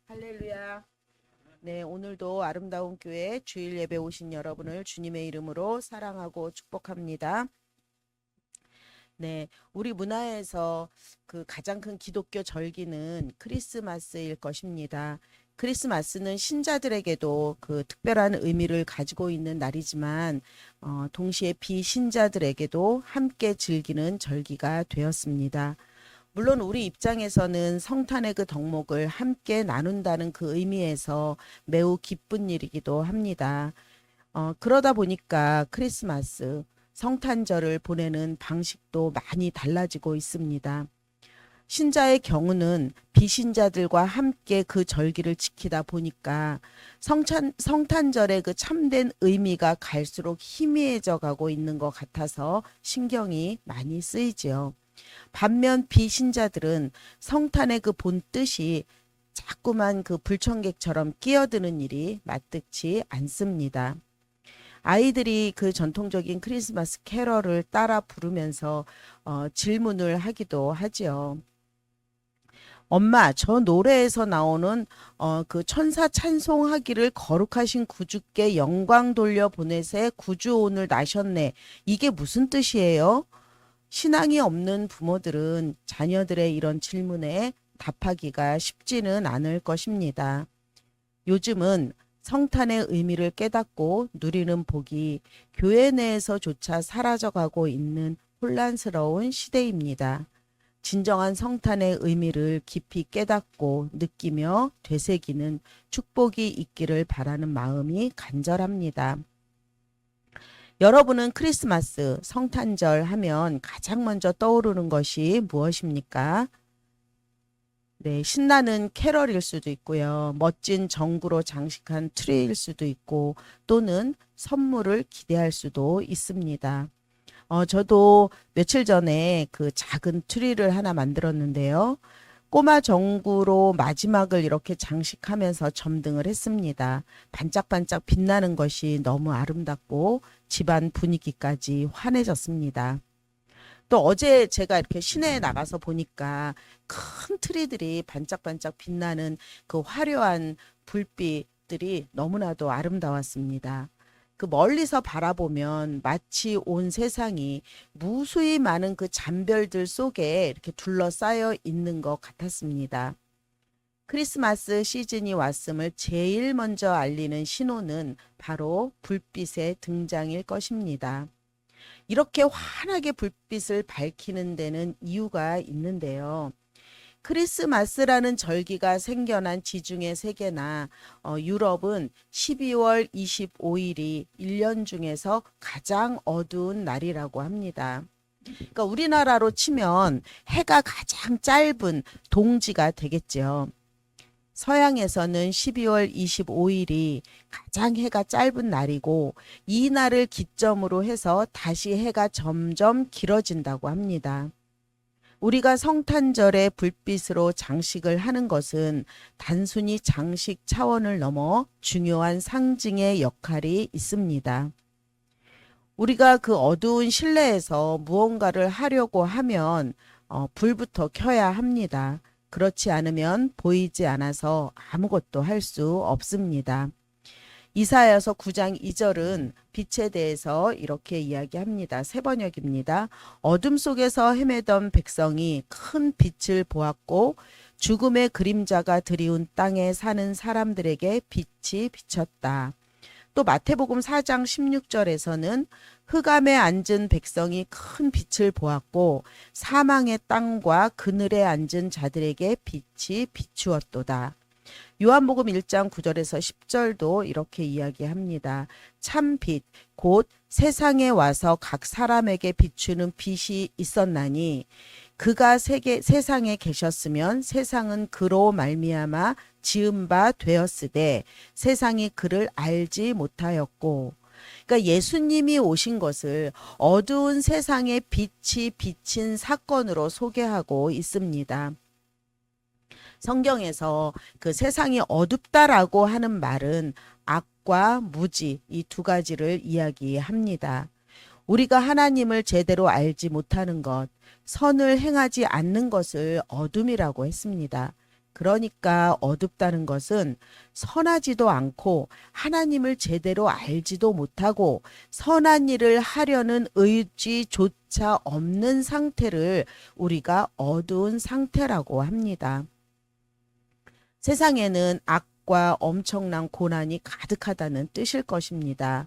할렐루야. 네, 오늘도 아름다운 교회 주일 예배 오신 여러분을 주님의 이름으로 사랑하고 축복합니다. 네, 우리 문화에서 그 가장 큰 기독교 절기는 크리스마스일 것입니다. 크리스마스는 신자들에게도 그 특별한 의미를 가지고 있는 날이지만 동시에 비신자들에게도 함께 즐기는 절기가 되었습니다. 물론 우리 입장에서는 성탄의 그 덕목을 함께 나눈다는 그 의미에서 매우 기쁜 일이기도 합니다. 그러다 보니까 크리스마스, 성탄절을 보내는 방식도 많이 달라지고 있습니다. 신자의 경우는 비신자들과 함께 그 절기를 지키다 보니까 성탄절의 그 참된 의미가 갈수록 희미해져 가고 있는 것 같아서 신경이 많이 쓰이지요. 반면 비신자들은 성탄의 그 본 뜻이 자꾸만 그 불청객처럼 끼어드는 일이 마뜩지 않습니다. 아이들이 그 전통적인 크리스마스 캐럴을 따라 부르면서 질문을 하기도 하지요. 엄마, 저 노래에서 나오는 그 천사 찬송하기를 거룩하신 구주께 영광 돌려 보내세 구주 오늘 나셨네. 이게 무슨 뜻이에요? 신앙이 없는 부모들은 자녀들의 이런 질문에 답하기가 쉽지는 않을 것입니다. 요즘은 성탄의 의미를 깨닫고 누리는 복이 교회 내에서조차 사라져가고 있는 혼란스러운 시대입니다. 진정한 성탄의 의미를 깊이 깨닫고 느끼며 되새기는 축복이 있기를 바라는 마음이 간절합니다. 여러분은 크리스마스, 성탄절 하면 가장 먼저 떠오르는 것이 무엇입니까? 네, 신나는 캐럴일 수도 있고요. 멋진 전구로 장식한 트리일 수도 있고 또는 선물을 기대할 수도 있습니다. 저도 며칠 전에 그 작은 트리를 하나 만들었는데요. 꼬마 전구로 마지막을 이렇게 장식하면서 점등을 했습니다. 반짝반짝 빛나는 것이 너무 아름답고 집안 분위기까지 환해졌습니다. 또 어제 제가 이렇게 시내에 나가서 보니까 큰 트리들이 반짝반짝 빛나는 그 화려한 불빛들이 너무나도 아름다웠습니다. 그 멀리서 바라보면 마치 온 세상이 무수히 많은 그 잔별들 속에 이렇게 둘러싸여 있는 것 같았습니다. 크리스마스 시즌이 왔음을 제일 먼저 알리는 신호는 바로 불빛의 등장일 것입니다. 이렇게 환하게 불빛을 밝히는 데는 이유가 있는데요. 크리스마스라는 절기가 생겨난 지중해 세계나 유럽은 12월 25일이 1년 중에서 가장 어두운 날이라고 합니다. 그러니까 우리나라로 치면 해가 가장 짧은 동지가 되겠죠. 서양에서는 12월 25일이 가장 해가 짧은 날이고 이 날을 기점으로 해서 다시 해가 점점 길어진다고 합니다. 우리가 성탄절에 불빛으로 장식을 하는 것은 단순히 장식 차원을 넘어 중요한 상징의 역할이 있습니다. 우리가 그 어두운 실내에서 무언가를 하려고 하면 불부터 켜야 합니다. 그렇지 않으면 보이지 않아서 아무것도 할 수 없습니다. 이사야서 9장 2절은 빛에 대해서 이렇게 이야기합니다. 새 번역입니다. 어둠 속에서 헤매던 백성이 큰 빛을 보았고 죽음의 그림자가 드리운 땅에 사는 사람들에게 빛이 비쳤다. 또 마태복음 4장 16절에서는 흑암에 앉은 백성이 큰 빛을 보았고 사망의 땅과 그늘에 앉은 자들에게 빛이 비추었도다. 요한복음 1장 9절에서 10절도 이렇게 이야기합니다. 참 빛, 곧 세상에 와서 각 사람에게 비추는 빛이 있었나니 그가 세상에 계셨으면 세상은 그로 말미암아 지은 바 되었으되 세상이 그를 알지 못하였고. 그러니까 예수님이 오신 것을 어두운 세상에 빛이 비친 사건으로 소개하고 있습니다. 성경에서 그 세상이 어둡다라고 하는 말은 악과 무지 이 두 가지를 이야기합니다. 우리가 하나님을 제대로 알지 못하는 것, 선을 행하지 않는 것을 어둠이라고 했습니다. 그러니까 어둡다는 것은 선하지도 않고 하나님을 제대로 알지도 못하고 선한 일을 하려는 의지조차 없는 상태를 우리가 어두운 상태라고 합니다. 세상에는 악과 엄청난 고난이 가득하다는 뜻일 것입니다.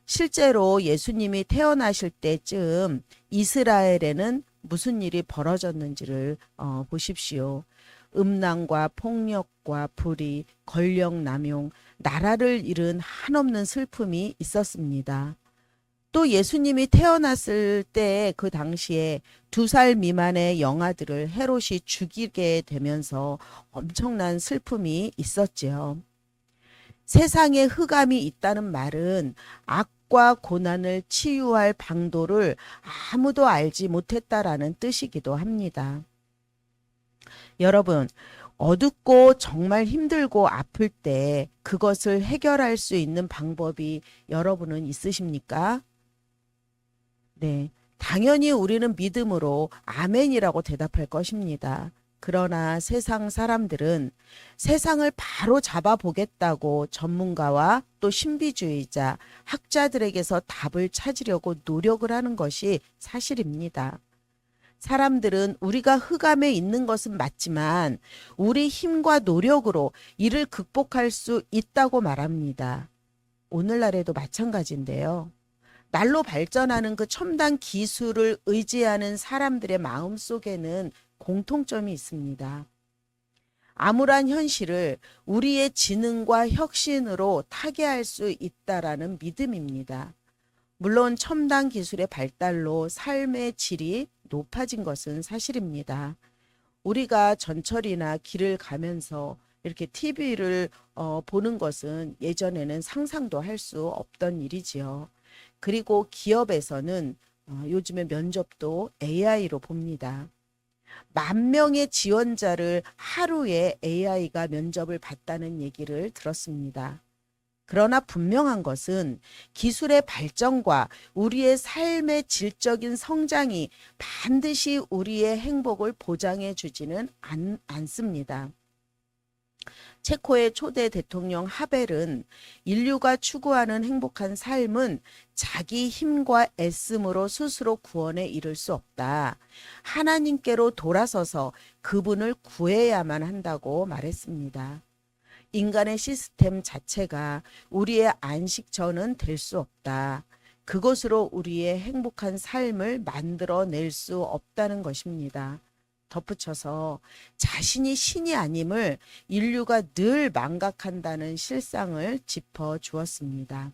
실제로 예수님이 태어나실 때쯤 이스라엘에는 무슨 일이 벌어졌는지를 보십시오. 음란과 폭력과 불의, 권력 남용, 나라를 잃은 한없는 슬픔이 있었습니다. 또 예수님이 태어났을 때 그 당시에 2살 미만의 영아들을 헤롯이 죽이게 되면서 엄청난 슬픔이 있었지요. 세상에 흑암이 있다는 말은 악과 고난을 치유할 방도를 아무도 알지 못했다라는 뜻이기도 합니다. 여러분, 어둡고 정말 힘들고 아플 때 그것을 해결할 수 있는 방법이 여러분은 있으십니까? 네. 당연히 우리는 믿음으로 아멘이라고 대답할 것입니다. 그러나 세상 사람들은 세상을 바로 잡아보겠다고 전문가와 또 신비주의자, 학자들에게서 답을 찾으려고 노력을 하는 것이 사실입니다. 사람들은 우리가 흑암에 있는 것은 맞지만 우리 힘과 노력으로 이를 극복할 수 있다고 말합니다. 오늘날에도 마찬가지인데요. 날로 발전하는 그 첨단 기술을 의지하는 사람들의 마음 속에는 공통점이 있습니다. 암울한 현실을 우리의 지능과 혁신으로 타개할 수 있다라는 믿음입니다. 물론 첨단 기술의 발달로 삶의 질이 높아진 것은 사실입니다. 우리가 전철이나 길을 가면서 이렇게 TV를 보는 것은 예전에는 상상도 할 수 없던 일이지요. 그리고 기업에서는 요즘에 면접도 AI로 봅니다. 10,000명의 지원자를 하루에 AI가 면접을 봤다는 얘기를 들었습니다. 그러나 분명한 것은 기술의 발전과 우리의 삶의 질적인 성장이 반드시 우리의 행복을 보장해 주지는 않습니다. 체코의 초대 대통령 하벨은 인류가 추구하는 행복한 삶은 자기 힘과 애씀으로 스스로 구원에 이를 수 없다. 하나님께로 돌아서서 그분을 구해야만 한다고 말했습니다. 인간의 시스템 자체가 우리의 안식처는 될 수 없다. 그것으로 우리의 행복한 삶을 만들어낼 수 없다는 것입니다. 덧붙여서 자신이 신이 아님을 인류가 늘 망각한다는 실상을 짚어 주었습니다.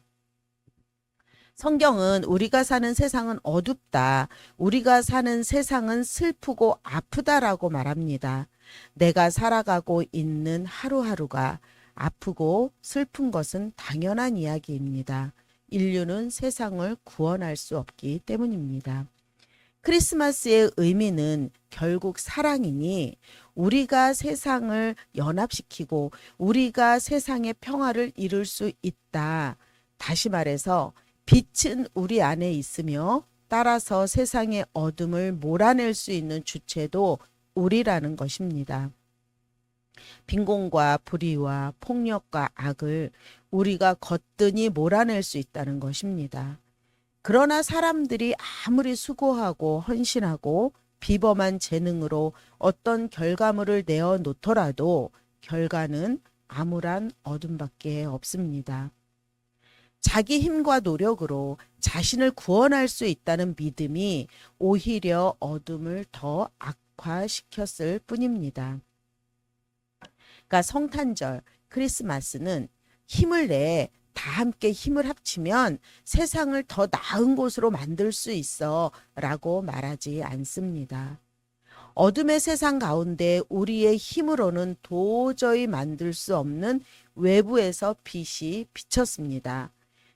성경은 우리가 사는 세상은 어둡다. 우리가 사는 세상은 슬프고 아프다라고 말합니다. 내가 살아가고 있는 하루하루가 아프고 슬픈 것은 당연한 이야기입니다. 인류는 세상을 구원할 수 없기 때문입니다. 크리스마스의 의미는 결국 사랑이니 우리가 세상을 연합시키고 우리가 세상의 평화를 이룰 수 있다. 다시 말해서 빛은 우리 안에 있으며 따라서 세상의 어둠을 몰아낼 수 있는 주체도 우리라는 것입니다. 빈곤과 불의와 폭력과 악을 우리가 거뜬히 몰아낼 수 있다는 것입니다. 그러나 사람들이 아무리 수고하고 헌신하고 비범한 재능으로 어떤 결과물을 내어 놓더라도 결과는 암울한 어둠밖에 없습니다. 자기 힘과 노력으로 자신을 구원할 수 있다는 믿음이 오히려 어둠을 더 악화시켰을 뿐입니다. 그러니까 성탄절, 크리스마스는 힘을 내 다 함께 힘을 합치면 세상을 더 나은 곳으로 만들 수 있어 라고 말하지 않습니다. 어둠의 세상 가운데 우리의 힘으로는 도저히 만들 수 없는 외부에서 빛이 비쳤습니다.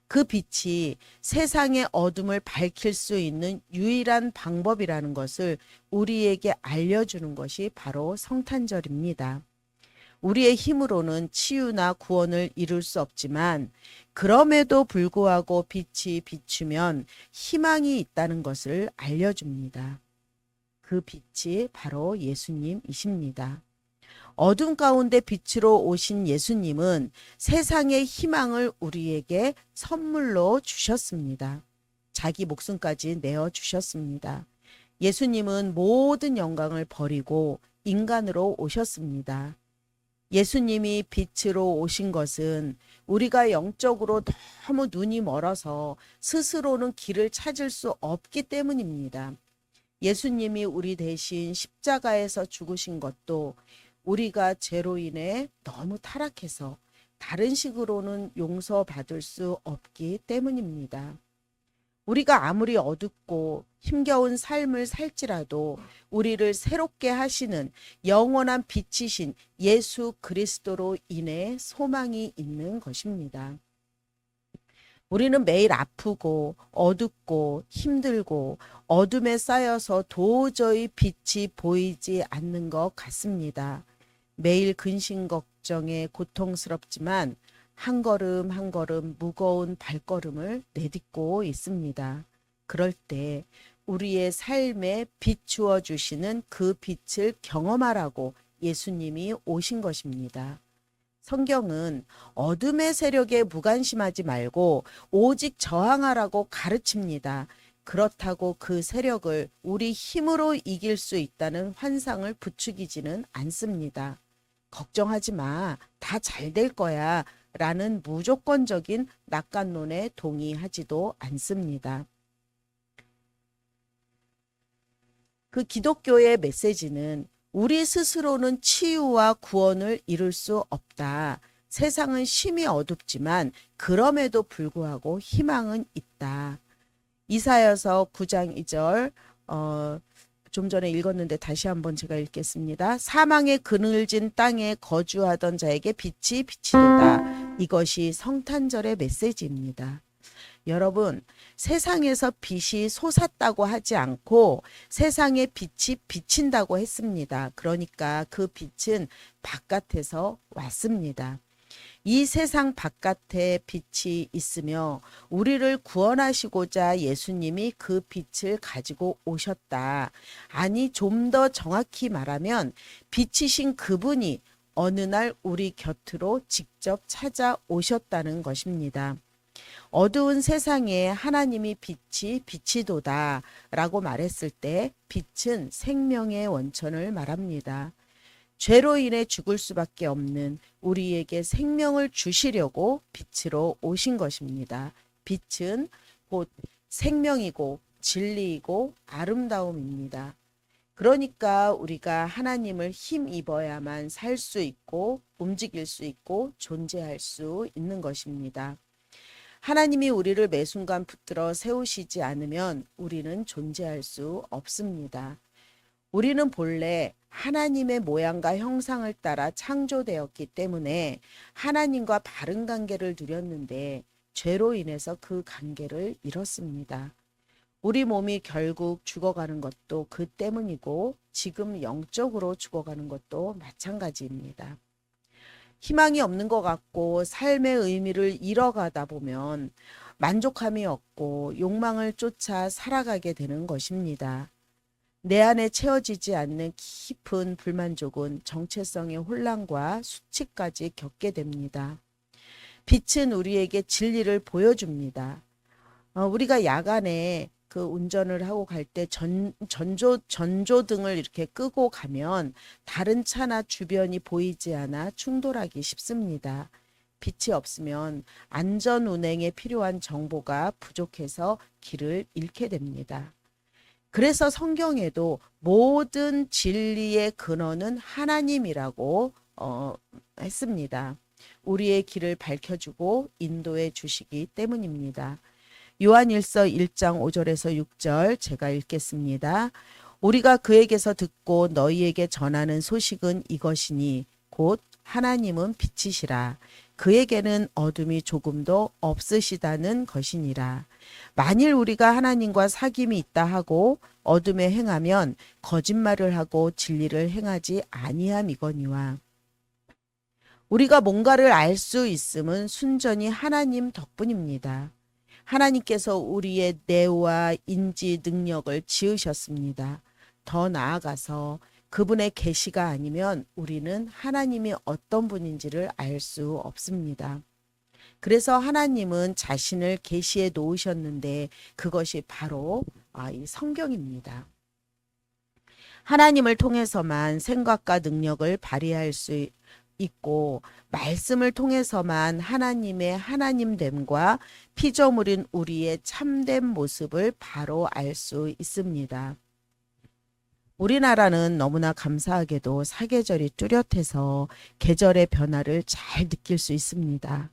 그 빛이 세상의 어둠을 밝힐 수 있는 유일한 방법이라는 것을 우리에게 알려주는 것이 바로 성탄절입니다. 우리의 힘으로는 치유나 구원을 이룰 수 없지만 그럼에도 불구하고 빛이 비추면 희망이 있다는 것을 알려줍니다. 그 빛이 바로 예수님이십니다. 어둠 가운데 빛으로 오신 예수님은 세상의 희망을 우리에게 선물로 주셨습니다. 자기 목숨까지 내어 주셨습니다. 예수님은 모든 영광을 버리고 인간으로 오셨습니다. 예수님이 빛으로 오신 것은 우리가 영적으로 너무 눈이 멀어서 스스로는 길을 찾을 수 없기 때문입니다. 예수님이 우리 대신 십자가에서 죽으신 것도 우리가 죄로 인해 너무 타락해서 다른 식으로는 용서받을 수 없기 때문입니다. 우리가 아무리 어둡고 힘겨운 삶을 살지라도 우리를 새롭게 하시는 영원한 빛이신 예수 그리스도로 인해 소망이 있는 것입니다. 우리는 매일 아프고 어둡고 힘들고 어둠에 쌓여서 도저히 빛이 보이지 않는 것 같습니다. 매일 근심 걱정에 고통스럽지만 한 걸음 한 걸음 무거운 발걸음을 내딛고 있습니다. 그럴 때 우리의 삶에 비추어 주시는 그 빛을 경험하라고 예수님이 오신 것입니다. 성경은 어둠의 세력에 무관심하지 말고 오직 저항하라고 가르칩니다. 그렇다고 그 세력을 우리 힘으로 이길 수 있다는 환상을 부추기지는 않습니다. 걱정하지 마. 다 잘 될 거야. 라는 무조건적인 낙관론에 동의하지도 않습니다. 그 기독교의 메시지는 우리 스스로는 치유와 구원을 이룰 수 없다. 세상은 심히 어둡지만 그럼에도 불구하고 희망은 있다. 이사야서 9장 2절 좀 전에 읽었는데 다시 한번 제가 읽겠습니다. 사망의 그늘진 땅에 거주하던 자에게 빛이 비치도다. 이것이 성탄절의 메시지입니다. 여러분, 세상에서 빛이 솟았다고 하지 않고 세상에 빛이 비친다고 했습니다. 그러니까 그 빛은 바깥에서 왔습니다. 이 세상 바깥에 빛이 있으며 우리를 구원하시고자 예수님이 그 빛을 가지고 오셨다. 아니, 좀 더 정확히 말하면 빛이신 그분이 어느 날 우리 곁으로 직접 찾아오셨다는 것입니다. 어두운 세상에 하나님이 빛이 비치도다 라고 말했을 때 빛은 생명의 원천을 말합니다. 죄로 인해 죽을 수밖에 없는 우리에게 생명을 주시려고 빛으로 오신 것입니다. 빛은 곧 생명이고 진리이고 아름다움입니다. 그러니까 우리가 하나님을 힘입어야만 살 수 있고 움직일 수 있고 존재할 수 있는 것입니다. 하나님이 우리를 매 순간 붙들어 세우시지 않으면 우리는 존재할 수 없습니다. 우리는 본래 하나님의 모양과 형상을 따라 창조되었기 때문에 하나님과 바른 관계를 누렸는데 죄로 인해서 그 관계를 잃었습니다. 우리 몸이 결국 죽어가는 것도 그 때문이고 지금 영적으로 죽어가는 것도 마찬가지입니다. 희망이 없는 것 같고 삶의 의미를 잃어가다 보면 만족함이 없고 욕망을 쫓아 살아가게 되는 것입니다. 내 안에 채워지지 않는 깊은 불만족은 정체성의 혼란과 수치까지 겪게 됩니다. 빛은 우리에게 진리를 보여줍니다. 우리가 야간에 그 운전을 하고 갈 때 전조등을 이렇게 끄고 가면 다른 차나 주변이 보이지 않아 충돌하기 쉽습니다. 빛이 없으면 안전 운행에 필요한 정보가 부족해서 길을 잃게 됩니다. 그래서 성경에도 모든 진리의 근원은 하나님이라고 했습니다. 우리의 길을 밝혀주고 인도해 주시기 때문입니다. 요한일서 1장 5절에서 6절 제가 읽겠습니다. 우리가 그에게서 듣고 너희에게 전하는 소식은 이것이니 곧 하나님은 빛이시라. 그에게는 어둠이 조금도 없으시다는 것이니라. 만일 우리가 하나님과 사귐이 있다 하고 어둠에 행하면 거짓말을 하고 진리를 행하지 아니함이거니와. 우리가 뭔가를 알 수 있음은 순전히 하나님 덕분입니다. 하나님께서 우리의 뇌와 인지 능력을 지으셨습니다. 더 나아가서 그분의 계시가 아니면 우리는 하나님이 어떤 분인지를 알 수 없습니다. 그래서 하나님은 자신을 계시해 놓으셨는데 그것이 바로 이 성경입니다. 하나님을 통해서만 생각과 능력을 발휘할 수 있고 말씀을 통해서만 하나님의 하나님됨과 피조물인 우리의 참된 모습을 바로 알 수 있습니다. 우리나라는 너무나 감사하게도 사계절이 뚜렷해서 계절의 변화를 잘 느낄 수 있습니다.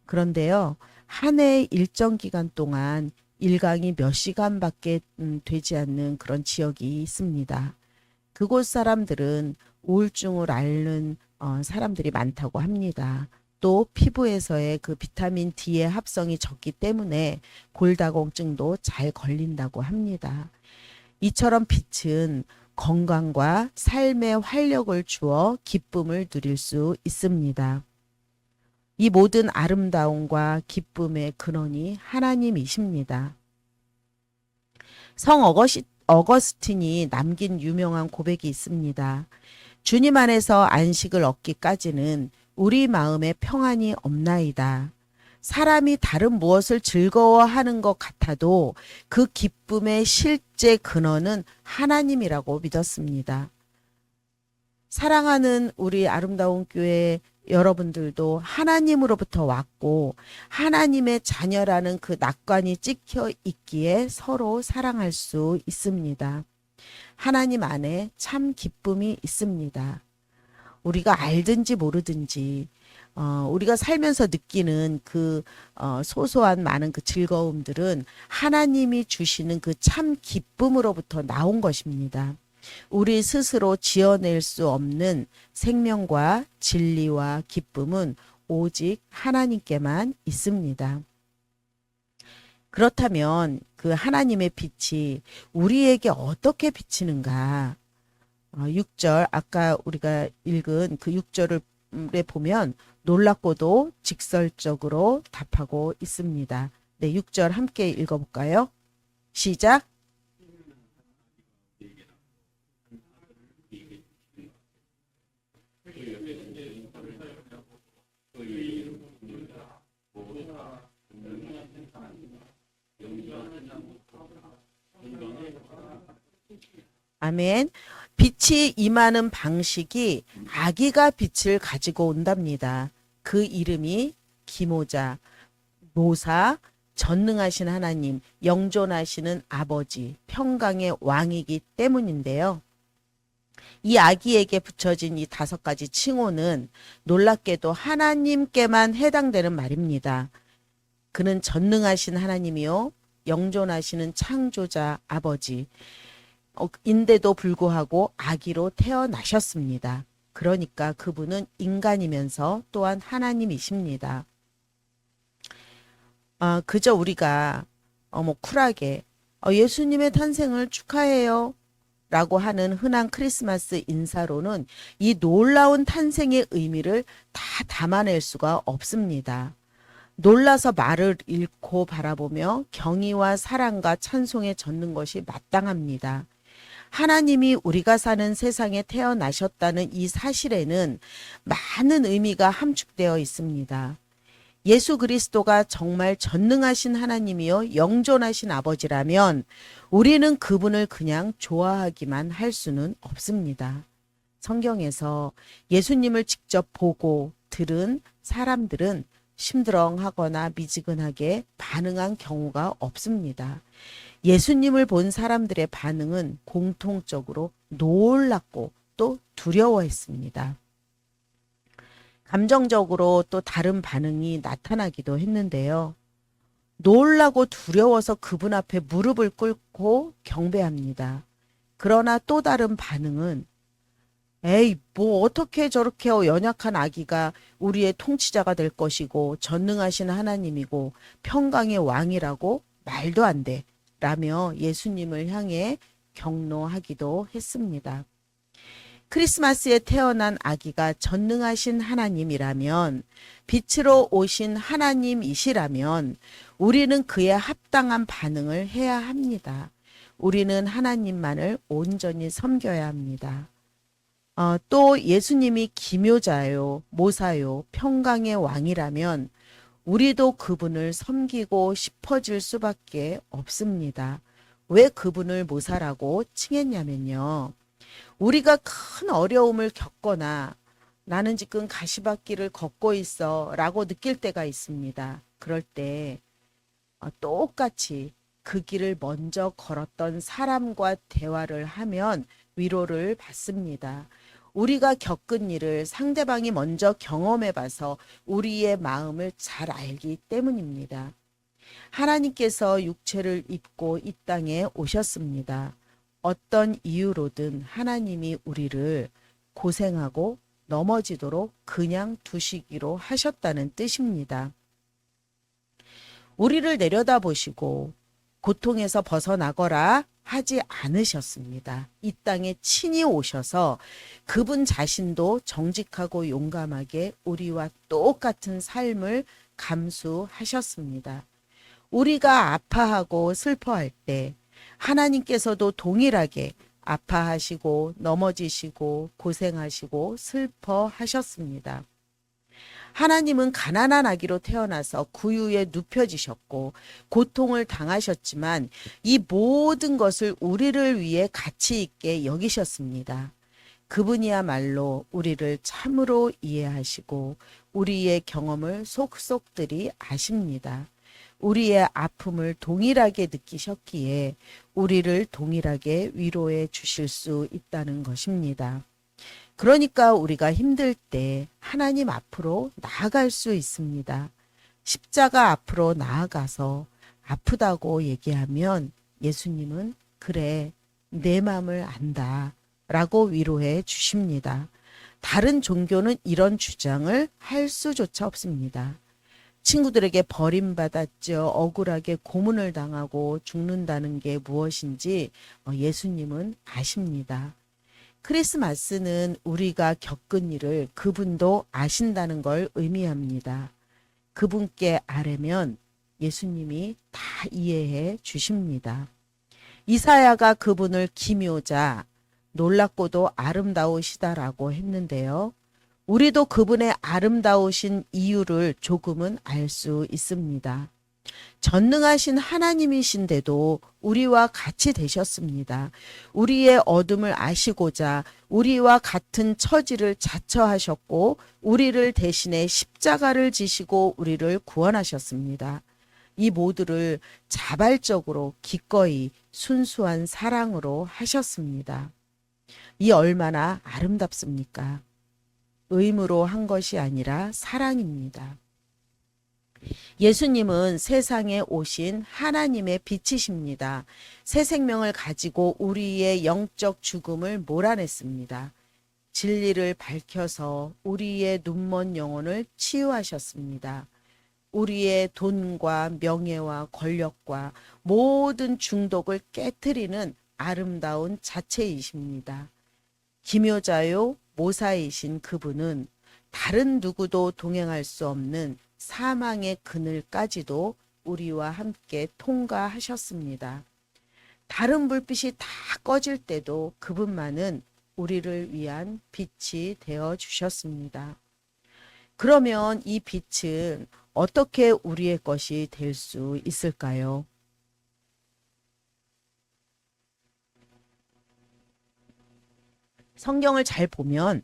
그런데요, 한 해의 일정 기간 동안 일강이 몇 시간밖에 되지 않는 그런 지역이 있습니다. 그곳 사람들은 우울증을 앓는 사람들이 많다고 합니다. 또 피부에서의 그 비타민 D의 합성이 적기 때문에 골다공증도 잘 걸린다고 합니다. 이처럼 빛은 건강과 삶의 활력을 주어 기쁨을 누릴 수 있습니다. 이 모든 아름다움과 기쁨의 근원이 하나님이십니다. 성 어거스틴이 남긴 유명한 고백이 있습니다. 주님 안에서 안식을 얻기까지는 우리 마음에 평안이 없나이다. 사람이 다른 무엇을 즐거워하는 것 같아도 그 기쁨의 실제 근원은 하나님이라고 믿었습니다. 사랑하는 우리 아름다운 교회 여러분들도 하나님으로부터 왔고 하나님의 자녀라는 그 낙관이 찍혀 있기에 서로 사랑할 수 있습니다. 하나님 안에 참 기쁨이 있습니다. 우리가 알든지 모르든지 우리가 살면서 느끼는 그 소소한 많은 그 즐거움들은 하나님이 주시는 그 참 기쁨으로부터 나온 것입니다. 우리 스스로 지어낼 수 없는 생명과 진리와 기쁨은 오직 하나님께만 있습니다. 그렇다면 그 하나님의 빛이 우리에게 어떻게 비치는가? 6절 아까 우리가 읽은 그 6절을 보면 놀랍고도 직설적으로 답하고 있습니다. 네, 6절 함께 읽어볼까요? 시작. 아멘. 빛이 임하는 방식이 아기가 빛을 가지고 온답니다. 그 이름이 기모자, 모사, 전능하신 하나님, 영존하시는 아버지, 평강의 왕이기 때문인데요. 이 아기에게 붙여진 이 5가지 칭호는 놀랍게도 하나님께만 해당되는 말입니다. 그는 전능하신 하나님이요, 영존하시는 창조자 아버지, 인데도 불구하고 아기로 태어나셨습니다. 그러니까 그분은 인간이면서 또한 하나님이십니다. 그저 우리가 쿨하게 예수님의 탄생을 축하해요 라고 하는 흔한 크리스마스 인사로는 이 놀라운 탄생의 의미를 다 담아낼 수가 없습니다. 놀라서 말을 잃고 바라보며 경의와 사랑과 찬송에 젖는 것이 마땅합니다. 하나님이 우리가 사는 세상에 태어나셨다는 이 사실에는 많은 의미가 함축되어 있습니다. 예수 그리스도가 정말 전능하신 하나님이요 영존하신 아버지라면 우리는 그분을 그냥 좋아하기만 할 수는 없습니다. 성경에서 예수님을 직접 보고 들은 사람들은 심드렁하거나 미지근하게 반응한 경우가 없습니다. 예수님을 본 사람들의 반응은 공통적으로 놀랍고 또 두려워했습니다. 감정적으로 또 다른 반응이 나타나기도 했는데요. 놀라고 두려워서 그분 앞에 무릎을 꿇고 경배합니다. 그러나 또 다른 반응은 에이, 뭐 어떻게 저렇게 연약한 아기가 우리의 통치자가 될 것이고 전능하신 하나님이고 평강의 왕이라고 말도 안 돼. 라며 예수님을 향해 경노하기도 했습니다. 크리스마스에 태어난 아기가 전능하신 하나님이라면, 빛으로 오신 하나님이시라면 우리는 그에 합당한 반응을 해야 합니다. 우리는 하나님만을 온전히 섬겨야 합니다. 또 예수님이 기묘자요, 모사요, 평강의 왕이라면 우리도 그분을 섬기고 싶어질 수밖에 없습니다. 왜 그분을 모사라고 칭했냐면요. 우리가 큰 어려움을 겪거나 나는 지금 가시밭길을 걷고 있어 라고 느낄 때가 있습니다. 그럴 때 똑같이 그 길을 먼저 걸었던 사람과 대화를 하면 위로를 받습니다. 우리가 겪은 일을 상대방이 먼저 경험해 봐서 우리의 마음을 잘 알기 때문입니다. 하나님께서 육체를 입고 이 땅에 오셨습니다. 어떤 이유로든 하나님이 우리를 고생하고 넘어지도록 그냥 두시기로 하셨다는 뜻입니다. 우리를 내려다보시고 고통에서 벗어나거라 하지 않으셨습니다. 이 땅에 친히 오셔서 그분 자신도 정직하고 용감하게 우리와 똑같은 삶을 감수하셨습니다. 우리가 아파하고 슬퍼할 때 하나님께서도 동일하게 아파하시고 넘어지시고 고생하시고 슬퍼하셨습니다. 하나님은 가난한 아기로 태어나서 구유에 눕혀지셨고 고통을 당하셨지만 이 모든 것을 우리를 위해 가치 있게 여기셨습니다. 그분이야말로 우리를 참으로 이해하시고 우리의 경험을 속속들이 아십니다. 우리의 아픔을 동일하게 느끼셨기에 우리를 동일하게 위로해 주실 수 있다는 것입니다. 그러니까 우리가 힘들 때 하나님 앞으로 나아갈 수 있습니다. 십자가 앞으로 나아가서 아프다고 얘기하면 예수님은 그래, 내 마음을 안다 라고 위로해 주십니다. 다른 종교는 이런 주장을 할 수조차 없습니다. 친구들에게 버림받았죠. 억울하게 고문을 당하고 죽는다는 게 무엇인지 예수님은 아십니다. 크리스마스는 우리가 겪은 일을 그분도 아신다는 걸 의미합니다. 그분께 아뢰면 예수님이 다 이해해 주십니다. 이사야가 그분을 기묘자, 놀랍고도 아름다우시다라고 했는데요. 우리도 그분의 아름다우신 이유를 조금은 알 수 있습니다. 전능하신 하나님이신데도 우리와 같이 되셨습니다. 우리의 어둠을 아시고자 우리와 같은 처지를 자처하셨고 우리를 대신해 십자가를 지시고 우리를 구원하셨습니다. 이 모두를 자발적으로 기꺼이 순수한 사랑으로 하셨습니다. 이 얼마나 아름답습니까? 의무로 한 것이 아니라 사랑입니다. 예수님은 세상에 오신 하나님의 빛이십니다. 새 생명을 가지고 우리의 영적 죽음을 몰아냈습니다. 진리를 밝혀서 우리의 눈먼 영혼을 치유하셨습니다. 우리의 돈과 명예와 권력과 모든 중독을 깨트리는 아름다운 자체이십니다. 기묘자요 모사이신 그분은 다른 누구도 동행할 수 없는 사망의 그늘까지도 우리와 함께 통과하셨습니다. 다른 불빛이 다 꺼질 때도 그분만은 우리를 위한 빛이 되어 주셨습니다. 그러면 이 빛은 어떻게 우리의 것이 될 수 있을까요? 성경을 잘 보면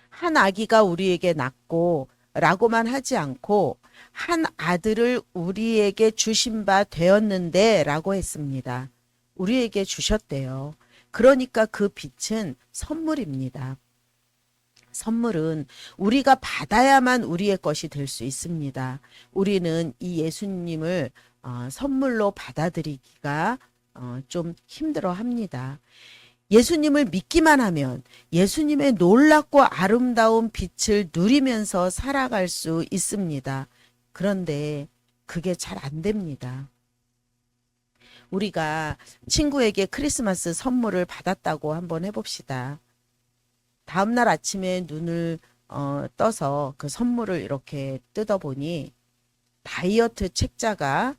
한 아기가 우리에게 낳고 라고만 하지 않고 한 아들을 우리에게 주신 바 되었는데 라고 했습니다. 우리에게 주셨대요. 그러니까 그 빛은 선물입니다. 선물은 우리가 받아야만 우리의 것이 될 수 있습니다. 우리는 이 예수님을 선물로 받아들이기가 좀 힘들어 합니다. 예수님을 믿기만 하면 예수님의 놀랍고 아름다운 빛을 누리면서 살아갈 수 있습니다. 그런데 그게 잘 안 됩니다. 우리가 친구에게 크리스마스 선물을 받았다고 한번 해봅시다. 다음날 아침에 눈을 떠서 그 선물을 이렇게 뜯어보니 다이어트 책자가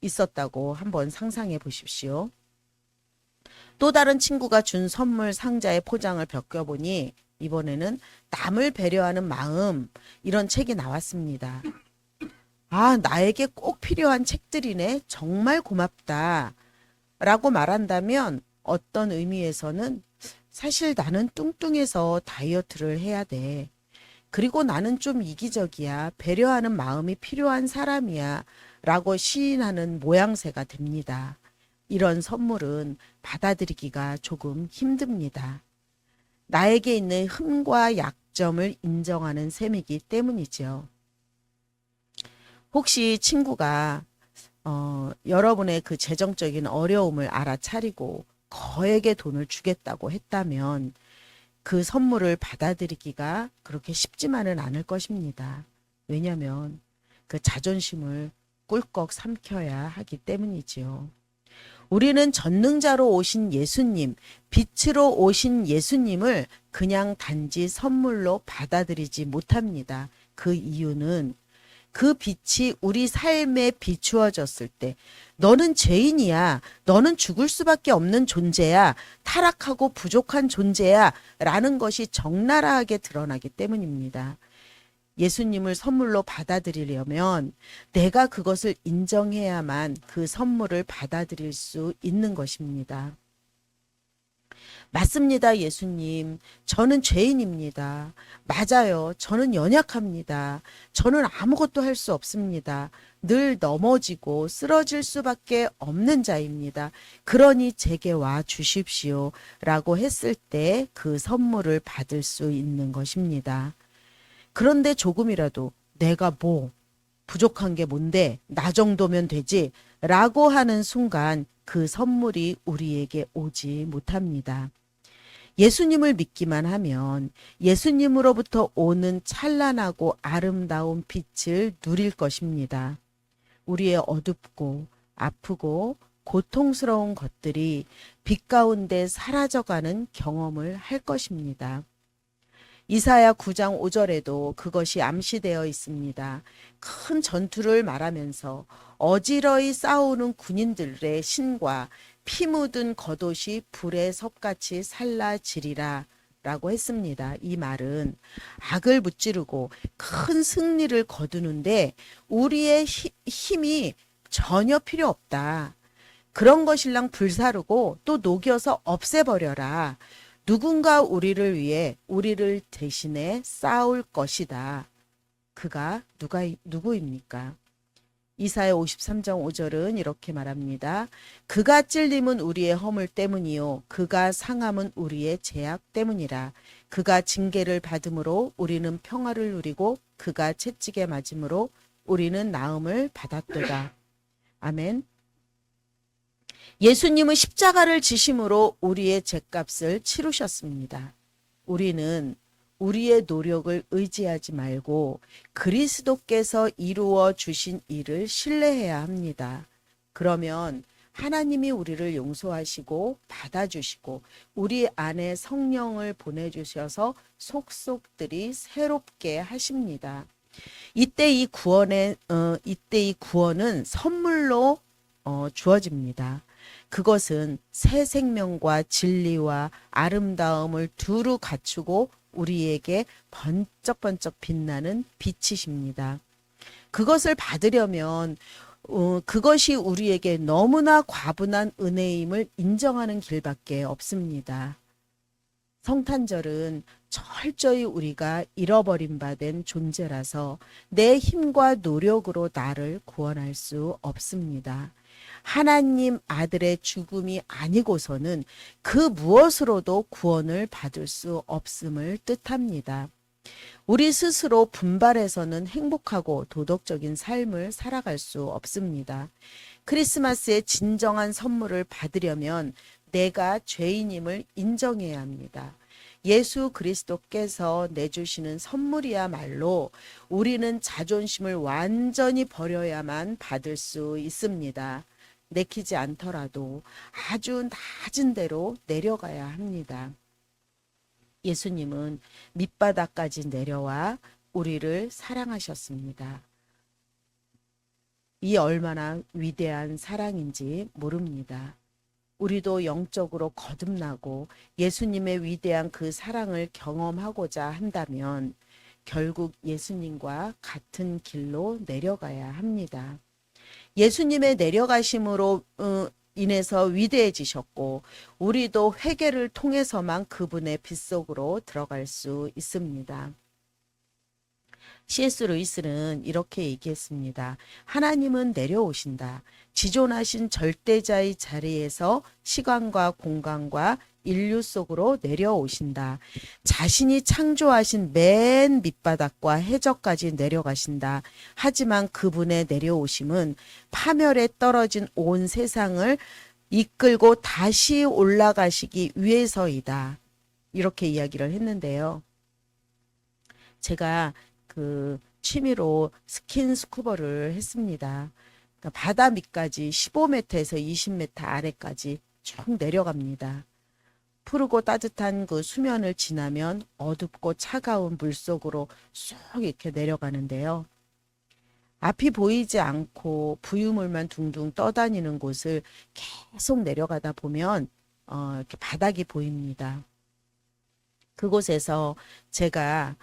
있었다고 한번 상상해 보십시오. 또 다른 친구가 준 선물 상자의 포장을 벗겨보니 이번에는 남을 배려하는 마음, 이런 책이 나왔습니다. 아, 나에게 꼭 필요한 책들이네. 정말 고맙다. 라고 말한다면 어떤 의미에서는 사실 나는 뚱뚱해서 다이어트를 해야 돼. 그리고 나는 좀 이기적이야. 배려하는 마음이 필요한 사람이야. 라고 시인하는 모양새가 됩니다. 이런 선물은 받아들이기가 조금 힘듭니다. 나에게 있는 흠과 약점을 인정하는 셈이기 때문이죠. 혹시 친구가 여러분의 그 재정적인 어려움을 알아차리고 거액의 돈을 주겠다고 했다면 그 선물을 받아들이기가 그렇게 쉽지만은 않을 것입니다. 왜냐하면 그 자존심을 꿀꺽 삼켜야 하기 때문이지요. 우리는 전능자로 오신 예수님, 빛으로 오신 예수님을 그냥 단지 선물로 받아들이지 못합니다. 그 이유는 그 빛이 우리 삶에 비추어졌을 때 너는 죄인이야. 너는 죽을 수밖에 없는 존재야. 타락하고 부족한 존재야. 라는 것이 적나라하게 드러나기 때문입니다. 예수님을 선물로 받아들이려면 내가 그것을 인정해야만 그 선물을 받아들일 수 있는 것입니다. 맞습니다, 예수님. 저는 죄인입니다. 맞아요. 저는 연약합니다. 저는 아무것도 할 수 없습니다. 늘 넘어지고 쓰러질 수밖에 없는 자입니다. 그러니 제게 와 주십시오. 라고 했을 때 그 선물을 받을 수 있는 것입니다. 그런데 조금이라도 내가 부족한 게 뭔데? 나 정도면 되지? 라고 하는 순간 그 선물이 우리에게 오지 못합니다. 예수님을 믿기만 하면 예수님으로부터 오는 찬란하고 아름다운 빛을 누릴 것입니다. 우리의 어둡고 아프고 고통스러운 것들이 빛 가운데 사라져가는 경험을 할 것입니다. 이사야 9장 5절에도 그것이 암시되어 있습니다. 큰 전투를 말하면서 어지러이 싸우는 군인들의 신과 피 묻은 겉옷이 불의 섭같이 살라지리라 라고 했습니다. 이 말은 악을 무찌르고 큰 승리를 거두는데 우리의 힘이 전혀 필요 없다. 그런 것일랑 불사르고 또 녹여서 없애버려라. 누군가 우리를 위해 우리를 대신해 싸울 것이다. 그가 누구입니까? 이사야 53장 5절은 이렇게 말합니다. 그가 찔림은 우리의 허물 때문이요 그가 상함은 우리의 죄악 때문이라. 그가 징계를 받음으로 우리는 평화를 누리고 그가 채찍에 맞음으로 우리는 나음을 받았도다. 아멘. 예수님은 십자가를 지심으로 우리의 죄값을 치르셨습니다. 우리는 우리의 노력을 의지하지 말고 그리스도께서 이루어 주신 일을 신뢰해야 합니다. 그러면 하나님이 우리를 용서하시고 받아주시고 우리 안에 성령을 보내주셔서 속속들이 새롭게 하십니다. 이때 이 구원은 선물로 주어집니다. 그것은 새 생명과 진리와 아름다움을 두루 갖추고 우리에게 번쩍번쩍 빛나는 빛이십니다. 그것을 받으려면 그것이 우리에게 너무나 과분한 은혜임을 인정하는 길밖에 없습니다. 성탄절은 철저히 우리가 잃어버린 바 된 존재라서 내 힘과 노력으로 나를 구원할 수 없습니다. 하나님 아들의 죽음이 아니고서는 그 무엇으로도 구원을 받을 수 없음을 뜻합니다. 우리 스스로 분발해서는 행복하고 도덕적인 삶을 살아갈 수 없습니다. 크리스마스의 진정한 선물을 받으려면 내가 죄인임을 인정해야 합니다. 예수 그리스도께서 내주시는 선물이야말로 우리는 자존심을 완전히 버려야만 받을 수 있습니다. 내키지 않더라도 아주 낮은 데로 내려가야 합니다. 예수님은 밑바닥까지 내려와 우리를 사랑하셨습니다. 이 얼마나 위대한 사랑인지 모릅니다. 우리도 영적으로 거듭나고 예수님의 위대한 그 사랑을 경험하고자 한다면 결국 예수님과 같은 길로 내려가야 합니다. 예수님의 내려가심으로 인해서 위대해지셨고 우리도 회개를 통해서만 그분의 빗속으로 들어갈 수 있습니다. C.S. 루이스는 이렇게 얘기했습니다. 하나님은 내려오신다. 지존하신 절대자의 자리에서 시간과 공간과 인류 속으로 내려오신다. 자신이 창조하신 맨 밑바닥과 해저까지 내려가신다. 하지만 그분의 내려오심은 파멸에 떨어진 온 세상을 이끌고 다시 올라가시기 위해서이다. 이렇게 이야기를 했는데요. 제가 그 취미로 스킨스쿠버를 했습니다. 그러니까 바다 밑까지 15m에서 20m 아래까지 쭉 내려갑니다. 푸르고 따뜻한 그 수면을 지나면 어둡고 차가운 물속으로 쏙 이렇게 내려가는데요. 앞이 보이지 않고 부유물만 둥둥 떠다니는 곳을 계속 내려가다 보면 이렇게 바닥이 보입니다. 그곳에서 제가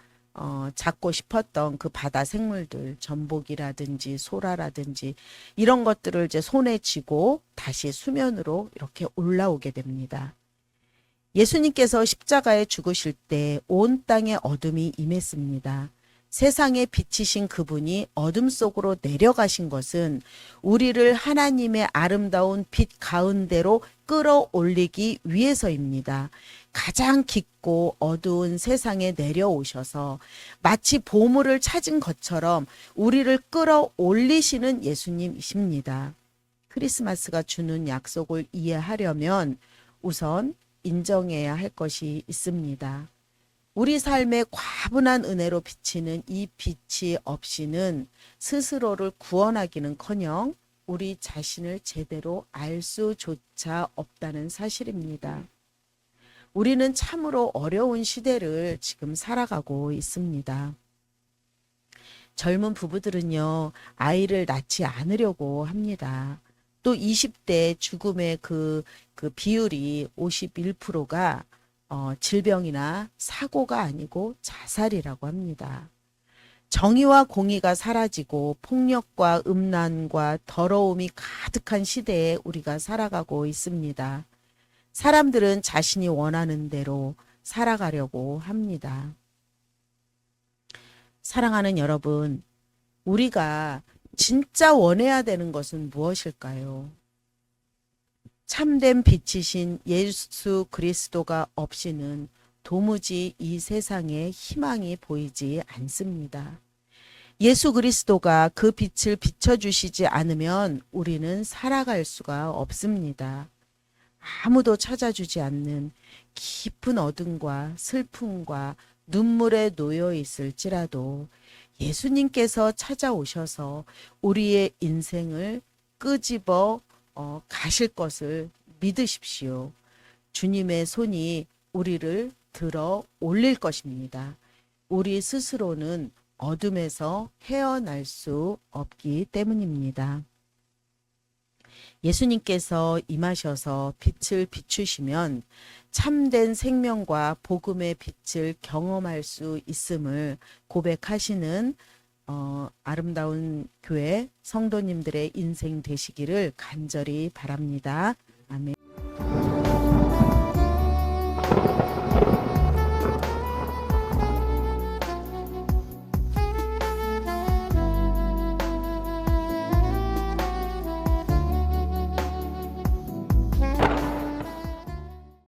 잡고 싶었던 그 바다 생물들, 전복이라든지 소라라든지 이런 것들을 이제 손에 쥐고 다시 수면으로 이렇게 올라오게 됩니다. 예수님께서 십자가에 죽으실 때 온 땅에 어둠이 임했습니다. 세상에 비치신 그분이 어둠 속으로 내려가신 것은 우리를 하나님의 아름다운 빛 가운데로 끌어올리기 위해서입니다. 가장 깊고 어두운 세상에 내려오셔서 마치 보물을 찾은 것처럼 우리를 끌어올리시는 예수님이십니다. 크리스마스가 주는 약속을 이해하려면 우선 인정해야 할 것이 있습니다. 우리 삶에 과분한 은혜로 비치는 이 빛이 없이는 스스로를 구원하기는커녕 우리 자신을 제대로 알 수조차 없다는 사실입니다. 우리는 참으로 어려운 시대를 지금 살아가고 있습니다. 젊은 부부들은요, 아이를 낳지 않으려고 합니다. 또 20대 죽음의 그 비율이 51%가 질병이나 사고가 아니고 자살이라고 합니다. 정의와 공의가 사라지고 폭력과 음란과 더러움이 가득한 시대에 우리가 살아가고 있습니다. 사람들은 자신이 원하는 대로 살아가려고 합니다. 사랑하는 여러분, 우리가 진짜 원해야 되는 것은 무엇일까요? 참된 빛이신 예수 그리스도가 없이는 도무지 이 세상에 희망이 보이지 않습니다. 예수 그리스도가 그 빛을 비춰주시지 않으면 우리는 살아갈 수가 없습니다. 아무도 찾아주지 않는 깊은 어둠과 슬픔과 눈물에 놓여 있을지라도 예수님께서 찾아오셔서 우리의 인생을 끄집어 가실 것을 믿으십시오. 주님의 손이 우리를 들어 올릴 것입니다. 우리 스스로는 어둠에서 헤어날 수 없기 때문입니다. 예수님께서 임하셔서 빛을 비추시면 참된 생명과 복음의 빛을 경험할 수 있음을 고백하시는 아름다운 교회 성도님들의 인생 되시기를 간절히 바랍니다. 아멘.